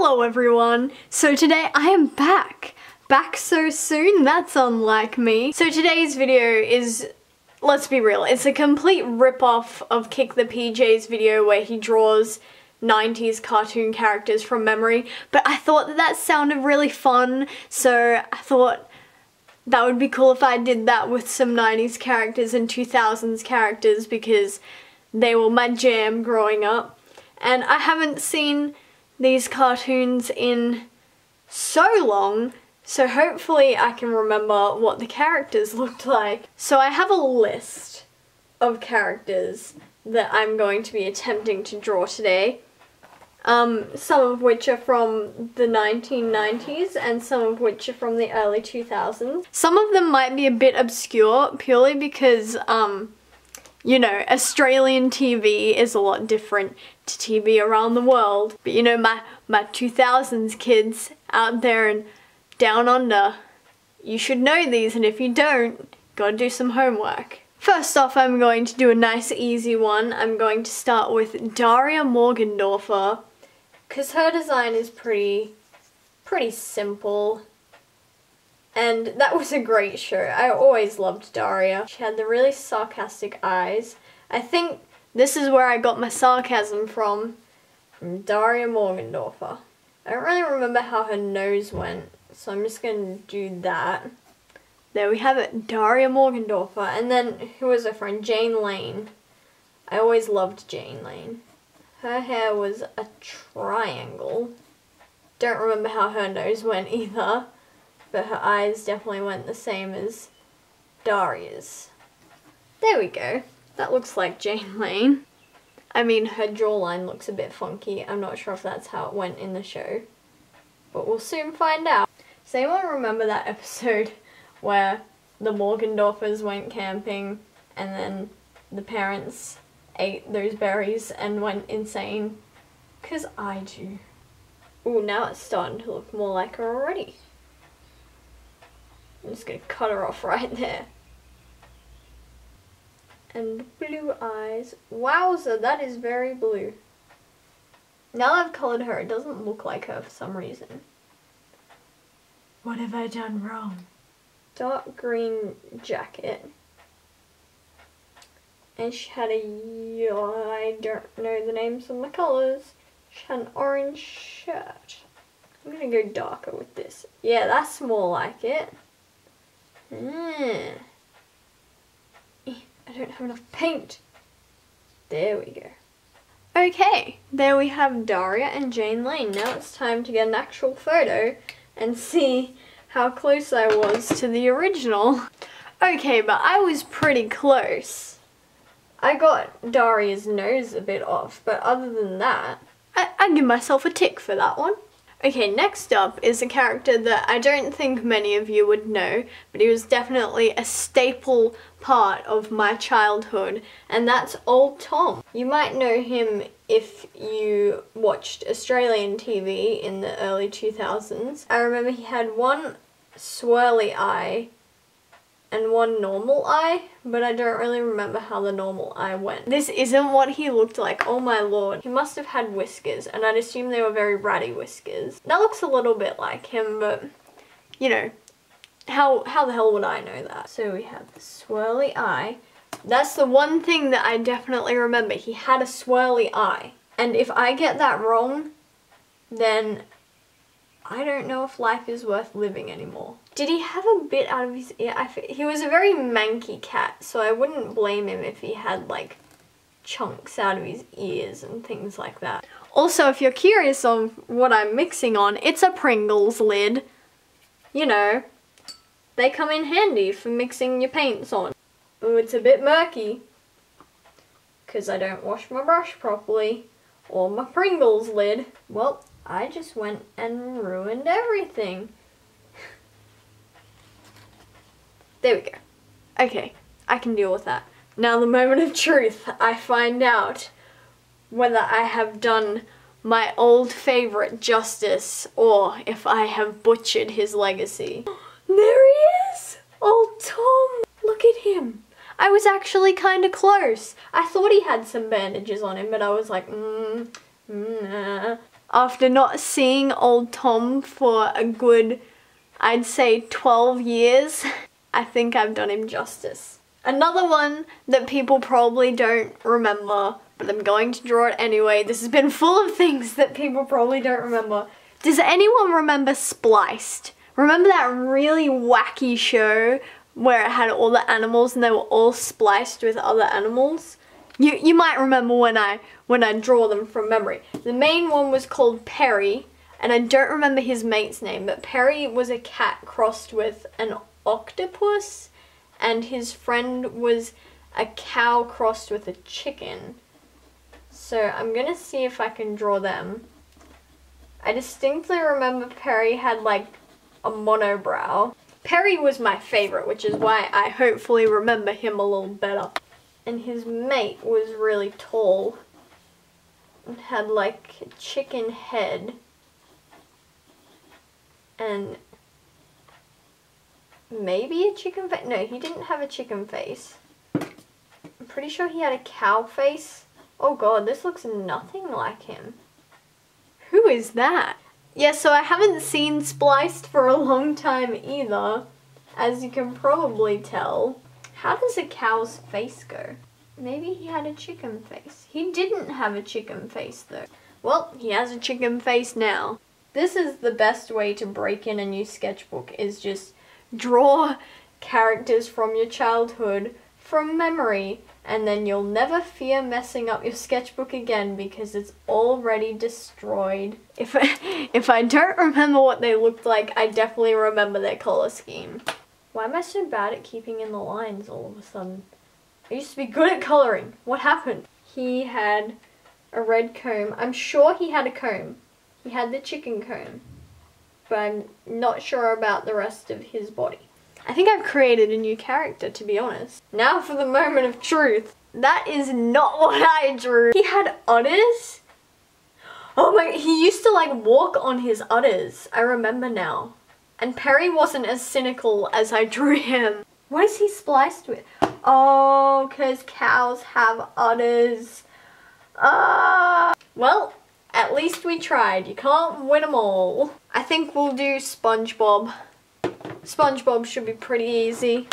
Hello everyone! So today I am back! Back so soon? That's unlike me. So today's video is, let's be real, it's a complete rip-off of Kick the PJ's video where he draws 90s cartoon characters from memory, but I thought that sounded really fun, so I thought that would be cool if I did that with some 90s characters and 2000s characters because they were my jam growing up. And I haven't seen these cartoons in so long, so hopefully I can remember what the characters looked like. So I have a list of characters that I'm going to be attempting to draw today. Some of which are from the 1990s and some of which are from the early 2000s. Some of them might be a bit obscure purely because, you know, Australian TV is a lot different to TV around the world. But you know, my 2000s kids out there and down under, you should know these, and if you don't, gotta do some homework. First off, I'm going to do a nice easy one. I'm going to start with Daria Morgendorffer, because her design is pretty simple. And that was a great show. I always loved Daria. She had the really sarcastic eyes. I think this is where I got my sarcasm from Daria Morgendorffer. I don't really remember how her nose went, so I'm just going to do that. There we have it, Daria Morgendorffer. And then, who was her friend? Jane Lane. I always loved Jane Lane. Her hair was a triangle. Don't remember how her nose went either. But her eyes definitely went the same as Daria's. There we go. That looks like Jane Lane. I mean, her jawline looks a bit funky. I'm not sure if that's how it went in the show. But we'll soon find out. Does anyone remember that episode where the Morgendorffers went camping and then the parents ate those berries and went insane? 'Cause I do. Ooh, now it's starting to look more like her already. I'm just gonna cut her off right there. And blue eyes. Wowza, that is very blue. Now I've coloured her, it doesn't look like her for some reason. What have I done wrong? Dark green jacket. And she had I don't know the names of my colours. She had an orange shirt. I'm gonna go darker with this. Yeah, that's more like it. I don't have enough paint. There we go. Okay, there we have Daria and Jane Lane. Now it's time to get an actual photo and see how close I was to the original. Okay, but I was pretty close. I got Daria's nose a bit off, but other than that, I'd give myself a tick for that one. Okay, next up is a character that I don't think many of you would know, but he was definitely a staple part of my childhood, and that's Old Tom. You might know him if you watched Australian TV in the early 2000s. I remember he had one swirly eye and one normal eye, but I don't really remember how the normal eye went. This isn't what he looked like, oh my lord. He must have had whiskers, and I'd assume they were very ratty whiskers. That looks a little bit like him, but, you know, how the hell would I know that? So we have the swirly eye. That's the one thing that I definitely remember. He had a swirly eye. And if I get that wrong, then I don't know if life is worth living anymore. Did he have a bit out of his ear? He was a very manky cat, so I wouldn't blame him if he had like chunks out of his ears and things like that. Also, if you're curious of what I'm mixing on, it's a Pringles lid. You know, they come in handy for mixing your paints on. Ooh, it's a bit murky because I don't wash my brush properly or my Pringles lid. Well, I just went and ruined everything. There we go. Okay, I can deal with that. Now the moment of truth. I find out whether I have done my old favourite justice or if I have butchered his legacy. There he is! Old Tom! Look at him. I was actually kind of close. I thought he had some bandages on him, but I was like, nah. after not seeing old Tom for a good, I'd say 12 years, I think I've done him justice. Another one that people probably don't remember, but I'm going to draw it anyway. This has been full of things that people probably don't remember. Does anyone remember Spliced? Remember that really wacky show where it had all the animals and they were all spliced with other animals? You might remember when I draw them from memory. The main one was called Perry, and I don't remember his mate's name, but Perry was a cat crossed with an octopus, and his friend was a cow crossed with a chicken. So I'm gonna see if I can draw them. I distinctly remember Perry had like a monobrow. Perry was my favorite, which is why I hopefully remember him a little better. And his mate was really tall and had like a chicken head and maybe a chicken face. No, he didn't have a chicken face. I'm pretty sure he had a cow face. Oh god, this looks nothing like him. Who is that? Yeah, so I haven't seen Spliced for a long time either, as you can probably tell. How does a cow's face go? Maybe he had a chicken face. He didn't have a chicken face though. Well, he has a chicken face now. This is the best way to break in a new sketchbook, is just draw characters from your childhood from memory, and then you'll never fear messing up your sketchbook again because it's already destroyed. If I don't remember what they looked like, I definitely remember their color scheme. Why am I so bad at keeping in the lines all of a sudden? I used to be good at coloring. What happened? He had a red comb. I'm sure he had a comb. He had the chicken comb. But I'm not sure about the rest of his body. I think I've created a new character, to be honest. Now for the moment of truth. That is not what I drew. He had udders? Oh my, he used to like walk on his udders. I remember now. And Perry wasn't as cynical as I drew him. What is he spliced with? Oh, because cows have udders. Well, at least we tried. You can't win them all. I think we'll do SpongeBob. SpongeBob should be pretty easy.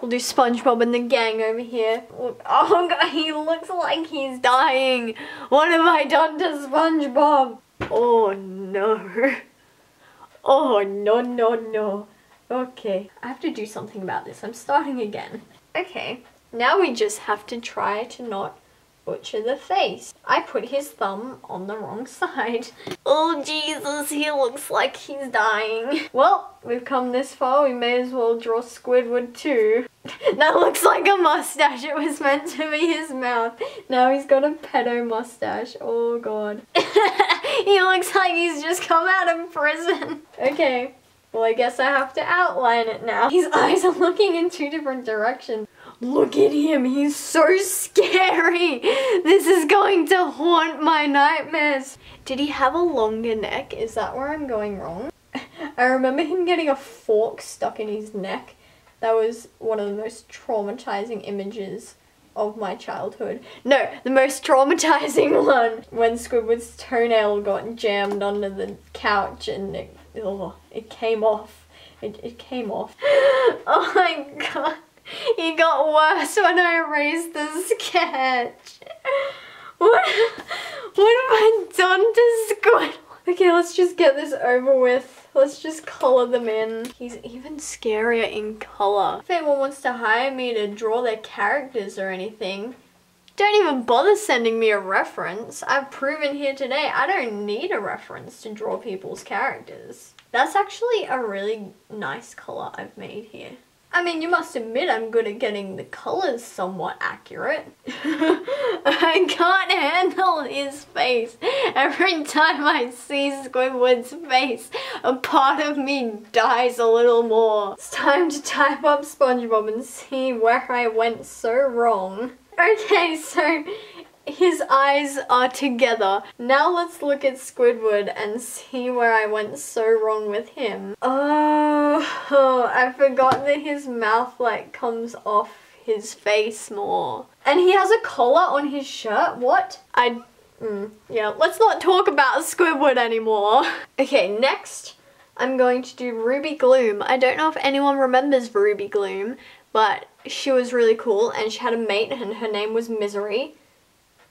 We'll do SpongeBob and the gang over here. Look, oh god, he looks like he's dying. What have I done to SpongeBob? Oh no. Oh no, no, no. Okay, I have to do something about this. I'm starting again. Okay, now we just have to try to not butcher the face. I put his thumb on the wrong side. Oh Jesus, he looks like he's dying. Well, we've come this far, we may as well draw Squidward too. That looks like a mustache. It was meant to be his mouth. Now he's got a pedo mustache. Oh god. He looks like he's just come out of prison. Okay, well I guess I have to outline it now. His eyes are looking in two different directions. Look at him, he's so scary. This is going to haunt my nightmares. Did he have a longer neck? Is that where I'm going wrong? I remember him getting a fork stuck in his neck. That was one of the most traumatizing images of my childhood. No, the most traumatizing one. When Squidward's toenail got jammed under the couch and it came off. It came off. Oh my god. It got worse when I erased the sketch. What have I done to Squidward? Okay, let's just get this over with. Let's just color them in. He's even scarier in color. If anyone wants to hire me to draw their characters or anything, don't even bother sending me a reference. I've proven here today I don't need a reference to draw people's characters. That's actually a really nice color I've made here. I mean, you must admit I'm good at getting the colours somewhat accurate. I can't handle his face. Every time I see Squidward's face, a part of me dies a little more. It's time to type up SpongeBob and see where I went so wrong. Okay, so his eyes are together. Now let's look at Squidward and see where I went so wrong with him. Oh, I forgot that his mouth like comes off his face more. And he has a collar on his shirt. What? I Yeah, let's not talk about Squidward anymore. Okay, next I'm going to do Ruby Gloom. I don't know if anyone remembers Ruby Gloom, but she was really cool and she had a mate and her name was Misery.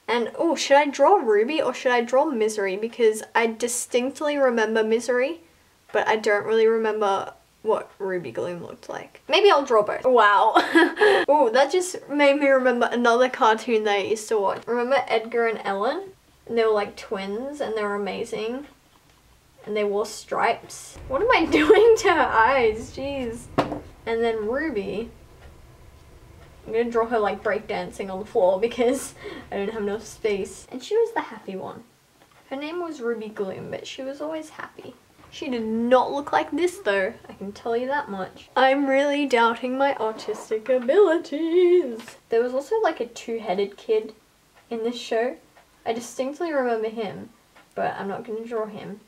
And oh, should I draw Ruby or should I draw Misery? Because I distinctly remember Misery, but I don't really remember what Ruby Gloom looked like. Maybe I'll draw both. Wow. Oh, that just made me remember another cartoon that I used to watch. Remember Edgar and Ellen? And they were like twins and they were amazing. And they wore stripes. What am I doing to her eyes? Jeez. And then Ruby. I'm gonna draw her like breakdancing on the floor because I don't have enough space. And she was the happy one. Her name was Ruby Gloom, but she was always happy. She did not look like this though, I can tell you that much. I'm really doubting my artistic abilities. There was also like a two-headed kid in this show. I distinctly remember him, but I'm not gonna draw him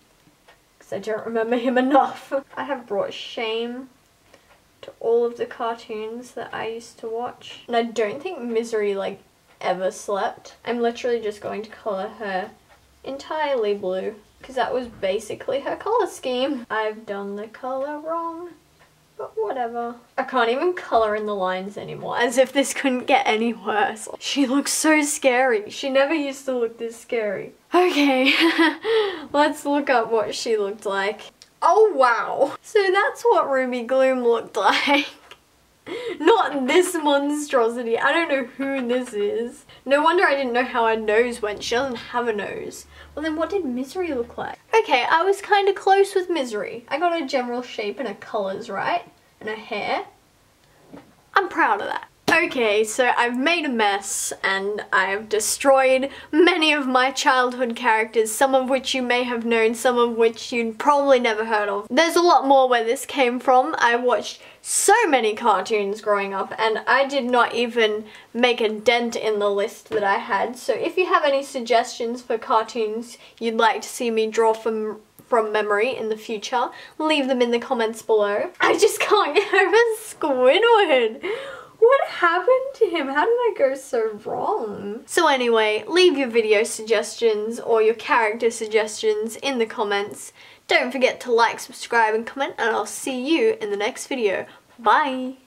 because I don't remember him enough. I have brought shame to all of the cartoons that I used to watch. And I don't think Misery like ever slept. I'm literally just going to colour her entirely blue because that was basically her colour scheme. I've done the colour wrong, but whatever. I can't even colour in the lines anymore, as if this couldn't get any worse. She looks so scary. She never used to look this scary. Okay, let's look up what she looked like. Oh wow! So that's what Ruby Gloom looked like. Not this monstrosity. I don't know who this is. No wonder I didn't know how her nose went. She doesn't have a nose. Well then what did Misery look like? Okay, I was kind of close with Misery. I got her general shape and her colours right. And her hair. I'm proud of that. Okay, so I've made a mess and I've destroyed many of my childhood characters, some of which you may have known, some of which you'd probably never heard of. There's a lot more where this came from. I watched so many cartoons growing up and I did not even make a dent in the list that I had. So if you have any suggestions for cartoons you'd like to see me draw from memory in the future, leave them in the comments below. I just can't get over Squidward. What happened to him? How did I go so wrong? So anyway, leave your video suggestions or your character suggestions in the comments. Don't forget to like, subscribe and comment and I'll see you in the next video. Bye!